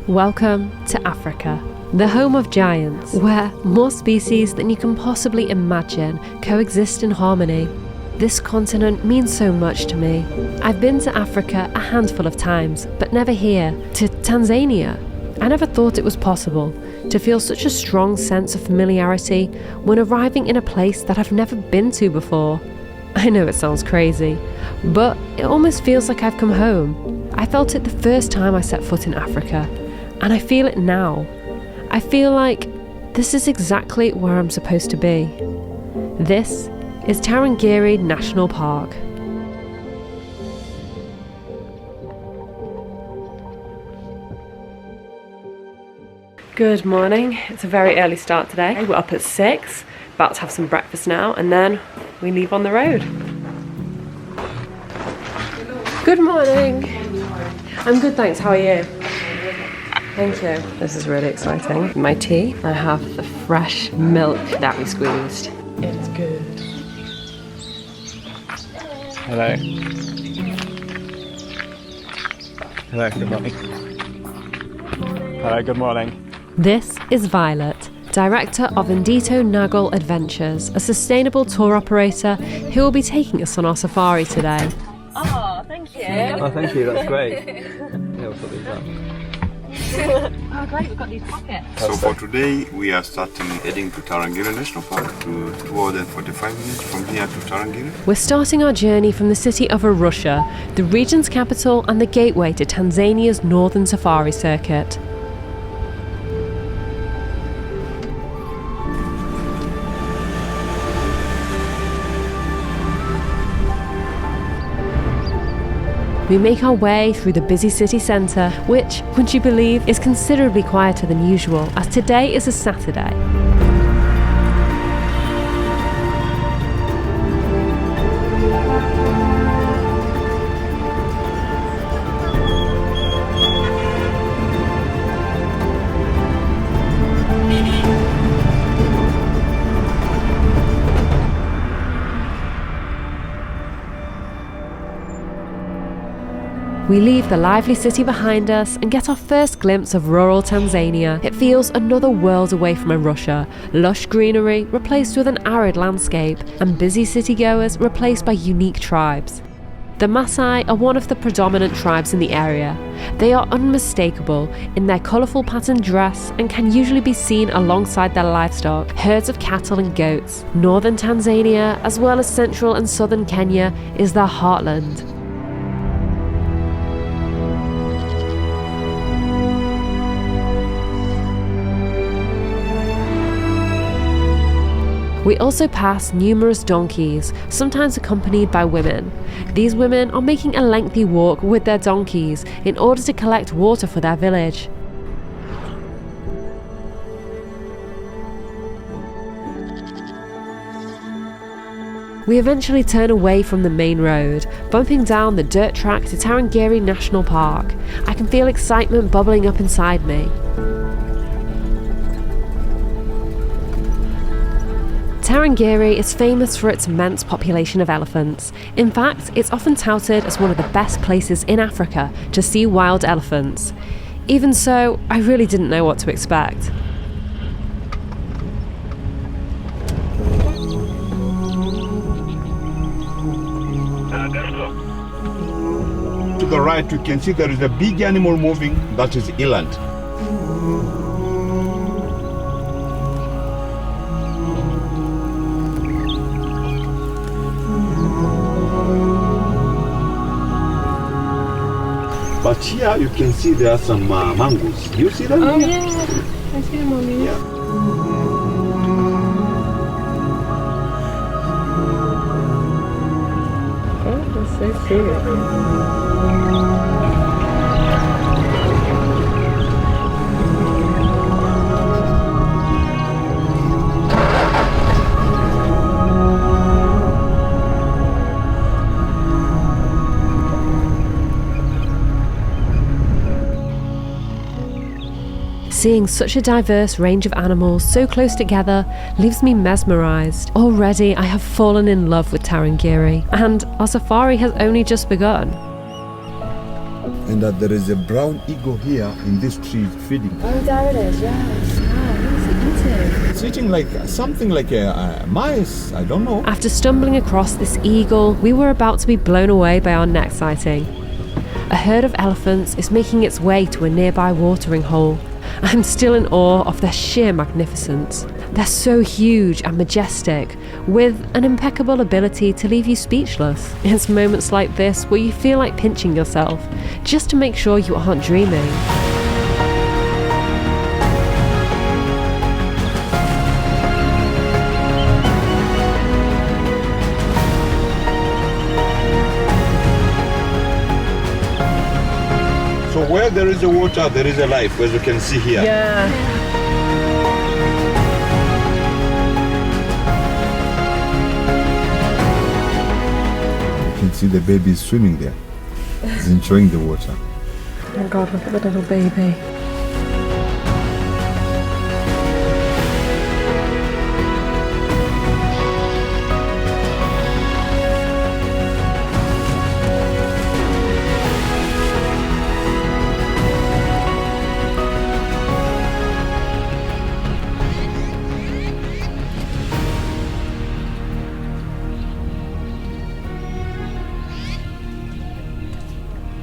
Welcome to Africa, the home of giants, where more species than you can possibly imagine coexist in harmony. This continent means so much to me. I've been to Africa a handful of times, but never here, to Tanzania. I never thought it was possible to feel such a strong sense of familiarity when arriving in a place that I've never been to before. I know it sounds crazy, but it almost feels like I've come home. I felt it the first time I set foot in Africa, and I feel it now. I feel like this is exactly where I'm supposed to be. This is Tarangire National Park. Good morning. It's a very early start today. We're up at 6, about to have some breakfast now, and then we leave on the road. Good morning. I'm good, thanks. How are you? Thank you. This is really exciting. My tea. I have the fresh milk that we squeezed. It's good. Hello. Hello, good morning. Hello, good morning. This is Violet, director of Indito Nagle Adventures, a sustainable tour operator who will be taking us on our safari today. Oh, thank you. Oh, thank you, that's great. Yeah, we'll put these up. Oh, great, we've got these pockets. So for today, we are heading to Tarangire National Park, to 245 minutes from here to Tarangire. We're starting our journey from the city of Arusha, the region's capital and the gateway to Tanzania's northern safari circuit. We make our way through the busy city centre, which, would you believe, is considerably quieter than usual, as today is a Saturday. We leave the lively city behind us and get our first glimpse of rural Tanzania. It feels another world away from Arusha, lush greenery replaced with an arid landscape, and busy city-goers replaced by unique tribes. The Maasai are one of the predominant tribes in the area. They are unmistakable in their colourful patterned dress and can usually be seen alongside their livestock, herds of cattle and goats. Northern Tanzania, as well as central and southern Kenya, is their heartland. We also pass numerous donkeys, sometimes accompanied by women. These women are making a lengthy walk with their donkeys in order to collect water for their village. We eventually turn away from the main road, bumping down the dirt track to Tarangire National Park. I can feel excitement bubbling up inside me. Tarangire is famous for its immense population of elephants. In fact, it's often touted as one of the best places in Africa to see wild elephants. Even so, I really didn't know what to expect. To the right, you can see there is a big animal moving. That is eland. But here you can see there are some mangoes. Do you see them? Oh yeah, I see them on here. Yeah. Oh, that's so cute. Seeing such a diverse range of animals so close together leaves me mesmerised. Already I have fallen in love with Tarangire, and our safari has only just begun. And that there is a brown eagle here in this tree feeding. Oh, there it is, yes. Wow, what is it eating? It's eating like something like a mice, I don't know. After stumbling across this eagle, we were about to be blown away by our next sighting. A herd of elephants is making its way to a nearby watering hole. I'm still in awe of their sheer magnificence. They're so huge and majestic, with an impeccable ability to leave you speechless. It's moments like this where you feel like pinching yourself, just to make sure you aren't dreaming. So where there is a water, there is a life, as you can see here. Yeah. You can see the baby is swimming there. He's enjoying the water. Oh my God, look at the little baby.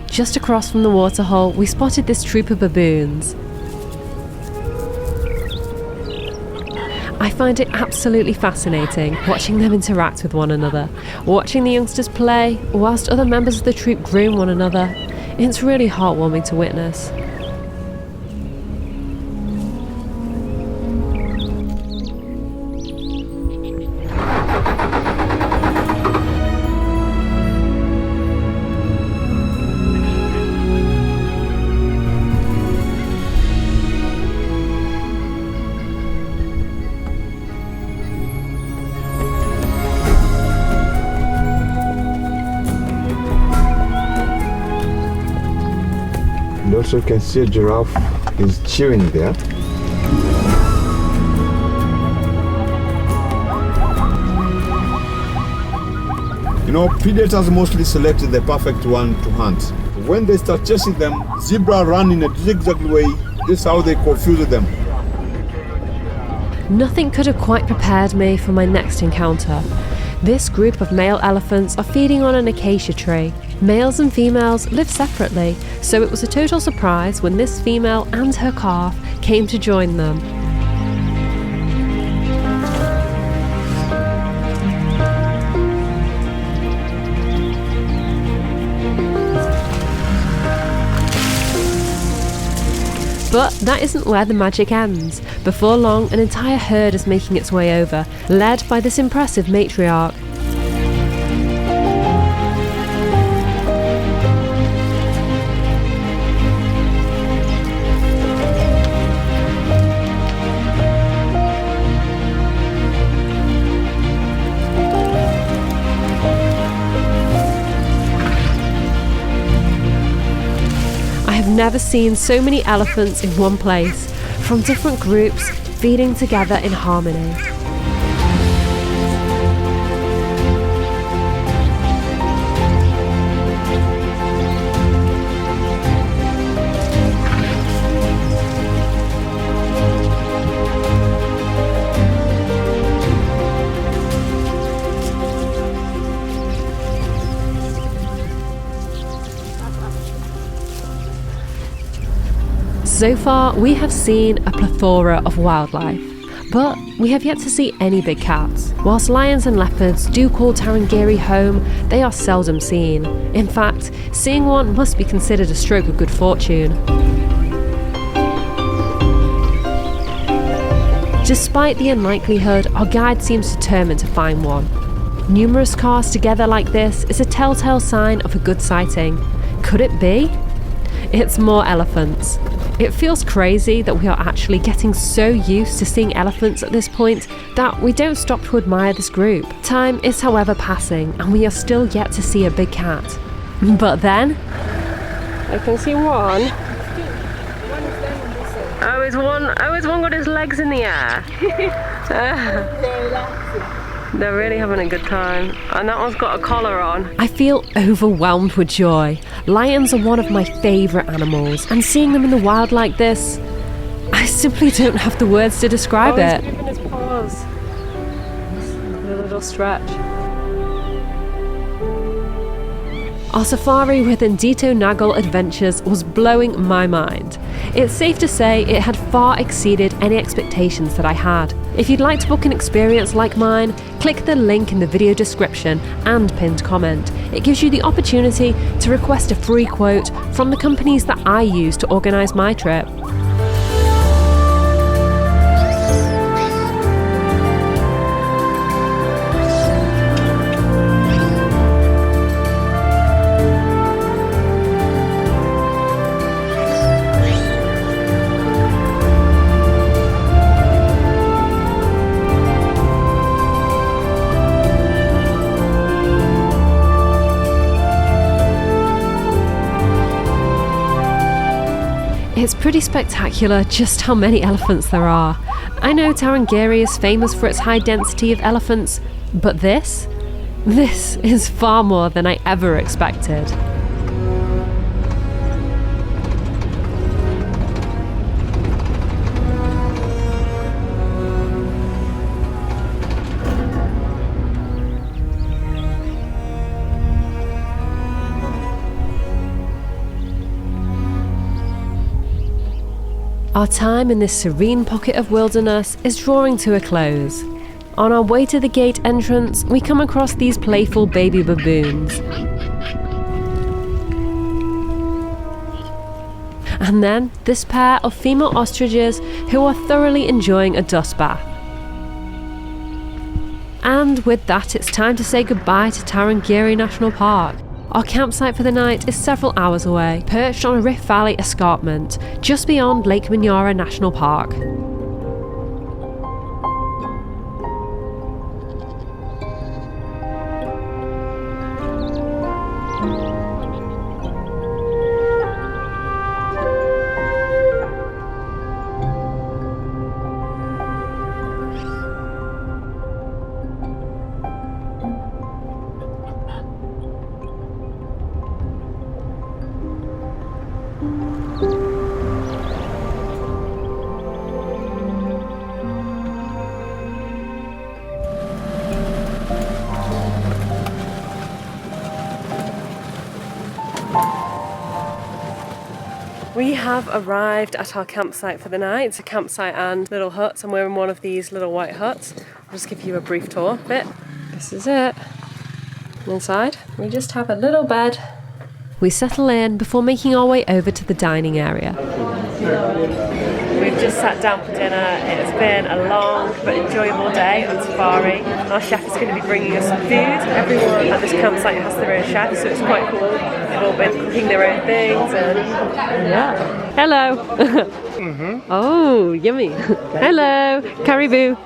Just across from the waterhole, we spotted this troop of baboons. I find it absolutely fascinating watching them interact with one another, watching the youngsters play, whilst other members of the troop groom one another. It's really heartwarming to witness. And also you can see a giraffe is chewing there. You know, predators mostly select the perfect one to hunt. When they start chasing them, zebra run in a zigzag way. This is how they confuse them. Nothing could have quite prepared me for my next encounter. This group of male elephants are feeding on an acacia tree. Males and females live separately, so it was a total surprise when this female and her calf came to join them. But that isn't where the magic ends. Before long, an entire herd is making its way over, led by this impressive matriarch. Never seen so many elephants in one place, from different groups feeding together in harmony. So far, we have seen a plethora of wildlife, but we have yet to see any big cats. Whilst lions and leopards do call Tarangire home, they are seldom seen. In fact, seeing one must be considered a stroke of good fortune. Despite the unlikelihood, our guide seems determined to find one. Numerous cars together like this is a telltale sign of a good sighting. Could it be? It's more elephants. It feels crazy that we are actually getting so used to seeing elephants at this point that we don't stop to admire this group. Time is however passing and we are still yet to see a big cat. But then... I can see one. Oh, is one got his legs in the air? They're really having a good time. And that one's got a collar on. I feel overwhelmed with joy. Lions are one of my favourite animals, and seeing them in the wild like this, I simply don't have the words to describe it. He's moving his paws. A little stretch. Our safari with Ndito Nagle Adventures was blowing my mind. It's safe to say it had far exceeded any expectations that I had. If you'd like to book an experience like mine, click the link in the video description and pinned comment. It gives you the opportunity to request a free quote from the companies that I use to organise my trip. It's pretty spectacular just how many elephants there are. I know Tarangire is famous for its high density of elephants, but this is far more than I ever expected. Our time in this serene pocket of wilderness is drawing to a close. On our way to the gate entrance, we come across these playful baby baboons. And then this pair of female ostriches who are thoroughly enjoying a dust bath. And with that, it's time to say goodbye to Tarangire National Park. Our campsite for the night is several hours away, perched on a Rift Valley escarpment, just beyond Lake Manyara National Park. We have arrived at our campsite for the night. It's a campsite and little huts, and we're in one of these little white huts. I'll just give you a brief tour of it. This is it. Inside, we just have a little bed. We settle in before making our way over to the dining area. We've just sat down for dinner. It's been a long but enjoyable day on safari. Our chef is going to be bringing us some food. Everyone at this campsite has their own chef, so it's quite cool. They've all been cooking their own things, and yeah. Hello. Oh, yummy. Hello, caribou.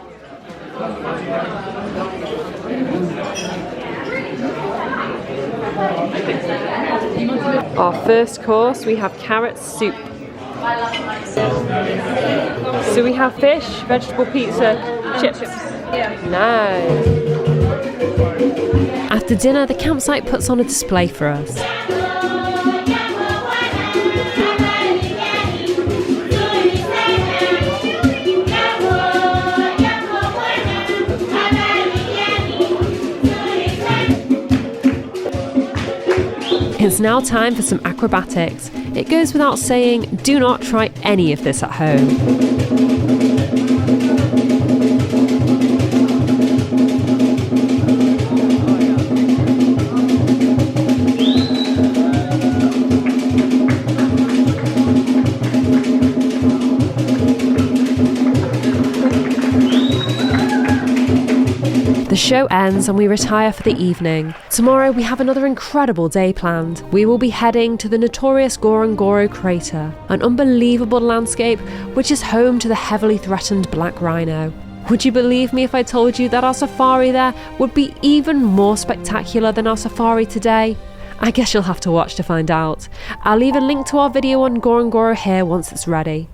Our first course, we have carrot soup. So we have fish, vegetable pizza, chips. Nice. After dinner, the campsite puts on a display for us. It's now time for some acrobatics. It goes without saying, do not try any of this at home. The show ends and we retire for the evening. Tomorrow we have another incredible day planned. We will be heading to the notorious Ngorongoro crater, an unbelievable landscape which is home to the heavily threatened black rhino. Would you believe me if I told you that our safari there would be even more spectacular than our safari today? I guess you'll have to watch to find out. I'll leave a link to our video on Ngorongoro here once it's ready.